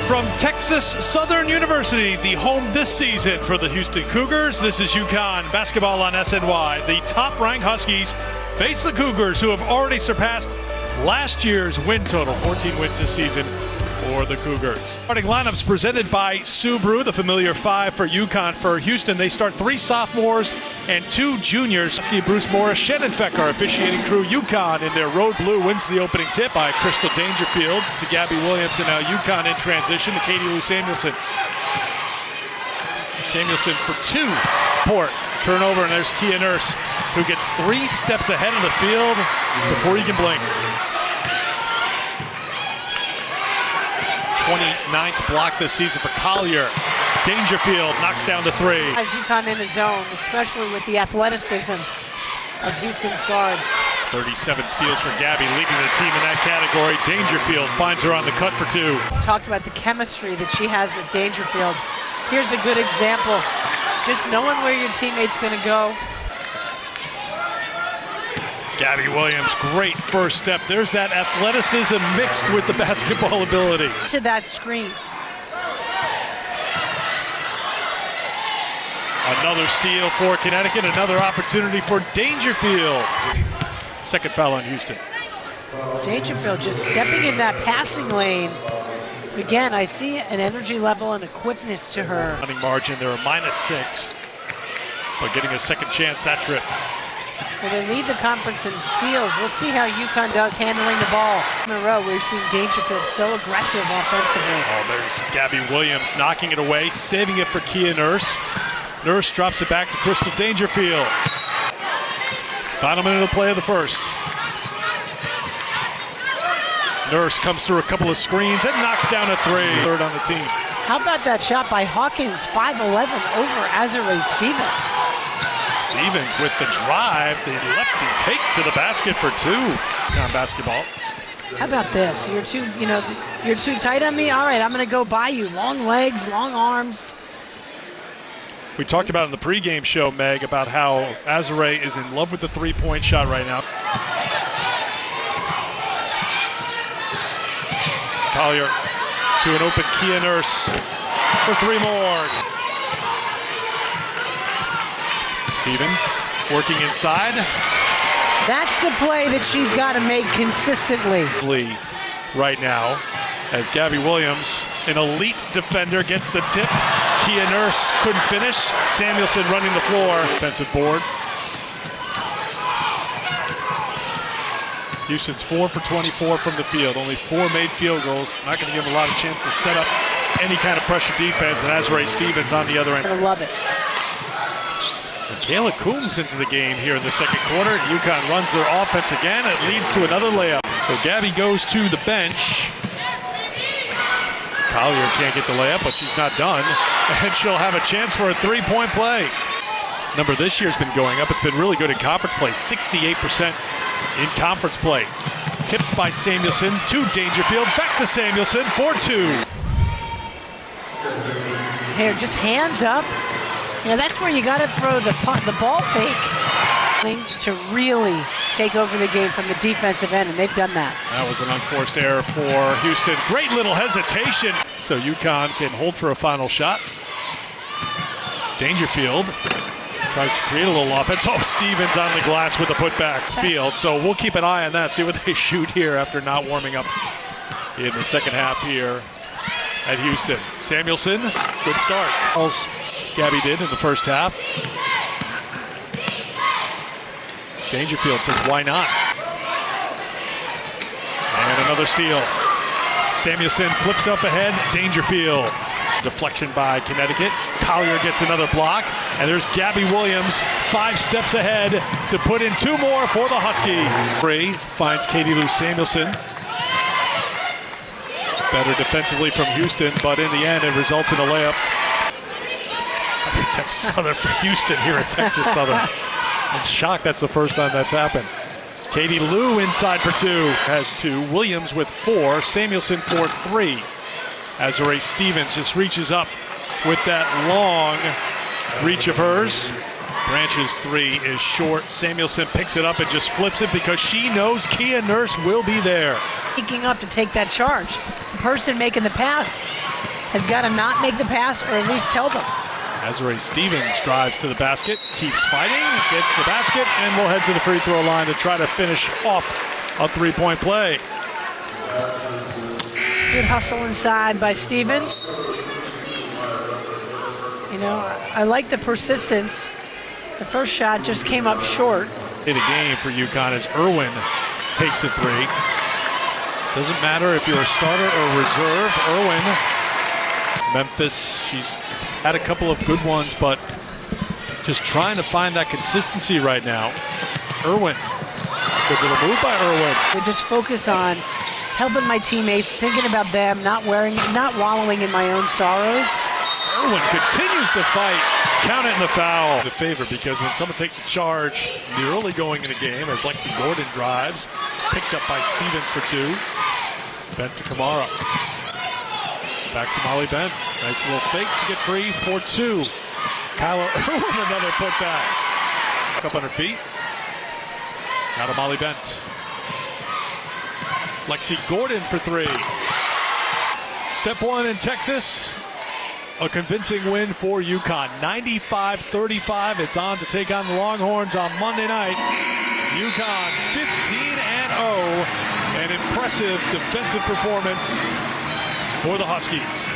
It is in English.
From Texas Southern University, the home this season for the Houston Cougars. This is UConn basketball on SNY. The top-ranked Huskies face the Cougars, who have already surpassed last year's win total. 14 wins this season for the Cougars. Starting lineups presented by Subaru, the familiar 5 for UConn. For Houston, they start 3 sophomores and 2 juniors. Bruce Morris, Shannon Feck, our officiating crew. UConn in their road blue wins the opening tip by Crystal Dangerfield to Gabby Williams, and now UConn in transition to Katie Lou Samuelson. Samuelson for 2. Port turnover, and there's Kia Nurse, who gets 3 steps ahead of the field before you can blink. 29th block this season for Collier. Dangerfield knocks down to 3. As UConn in his zone, especially with the athleticism of Houston's guards. 37 steals for Gabby, leading the team in that category. Dangerfield finds her on the cut for 2. Let's talk about the chemistry that she has with Dangerfield. Here's a good example. Just knowing where your teammate's going to go. Gabby Williams, great first step. There's that athleticism mixed with the basketball ability. To that screen. Another steal for Connecticut, another opportunity for Dangerfield. Second foul on Houston. Dangerfield just stepping in that passing lane. Again, I see an energy level and a quickness to her. Running margin, they're a -6. But getting a second chance that trip. Well, they lead the conference in steals. Let's see how UConn does handling the ball. In a row, we've seen Dangerfield so aggressive offensively. Oh, there's Gabby Williams knocking it away, saving it for Kia Nurse. Nurse drops it back to Crystal Dangerfield. Final minute of play of the first. Nurse comes through a couple of screens and knocks down a 3. Third on the team. How about that shot by Hawkins, 5'11", over Azurá Stevens. Stevens with the drive, the lefty take to the basket for 2. On basketball. How about this? You're too tight on me? All right, I'm going to go by you. Long legs, long arms. We talked about in the pregame show, Meg, about how Azurá is in love with the 3-point shot right now. Collier to an open Kia Nurse for 3 more. Stevens working inside. That's the play that she's got to make consistently. Right now, as Gabby Williams, an elite defender, gets the tip. Kia Nurse couldn't finish. Samuelson running the floor. Defensive board. Houston's 4 for 24 from the field. Only 4 made field goals. Not going to give them a lot of chance to set up any kind of pressure defense. And Azurá Stevens on the other end. I love it. Kayla Coombs into the game here in the second quarter. UConn runs their offense again. It leads to another layup. So Gabby goes to the bench. Collier can't get the layup, but she's not done. And she'll have a chance for a 3-point play. Number this year's been going up. It's been really good in conference play. 68% in conference play. Tipped by Samuelson to Dangerfield. Back to Samuelson for 2. Here, just hands up. You know, that's where you got to throw the ball fake to really take over the game from the defensive end, and they've done that. That was an unforced error for Houston. Great little hesitation. So UConn can hold for a final shot. Dangerfield tries to create a little offense. Oh, Stevens on the glass with a putback field. So we'll keep an eye on that, see what they shoot here after not warming up in the second half here at Houston. Samuelson, good start. As Gabby did in the first half. Dangerfield says, why not? And another steal. Samuelson flips up ahead. Dangerfield. Deflection by Connecticut. Collier gets another block. And there's Gabby Williams, 5 steps ahead to put in 2 more for the Huskies. 3 finds Katie Lou Samuelson. Better defensively from Houston, but in the end it results in a layup. Texas Southern for Houston here at Texas Southern. I'm shocked that's the first time that's happened. Katie Lou inside for 2. Has 2. Williams with 4. Samuelson for 3. Azurá Stevens just reaches up with that long reach of hers. Branch's 3 is short. Samuelson picks it up and just flips it because she knows Kia Nurse will be there. Picking up to take that charge. The person making the pass has got to not make the pass or at least tell them. Azure Stevens drives to the basket, keeps fighting, gets the basket, and will head to the free throw line to try to finish off a three-point play. Good hustle inside by Stevens. You know, I like the persistence. The first shot just came up short. The game for UConn as Irwin takes the three. Doesn't matter if you're a starter or reserve. Irwin, Memphis, she's had a couple of good ones, but just trying to find that consistency right now. Irwin, good little move by Irwin. We just focus on helping my teammates, thinking about them, not wallowing in my own sorrows. Irwin continues to fight. Count it in the foul. The favor, because when someone takes a charge in the early going in a game, as Lexi Gordon drives, picked up by Stevens for two. Bent to Kamara. Back to Molly Bent. Nice little fake to get free for two. Kyla Irwin, another putback. Up on her feet. Now to Molly Bent. Lexi Gordon for three. Step one in Texas. A convincing win for UConn. 95-35. It's on to take on the Longhorns on Monday night. UConn 15-0. An impressive defensive performance for the Huskies.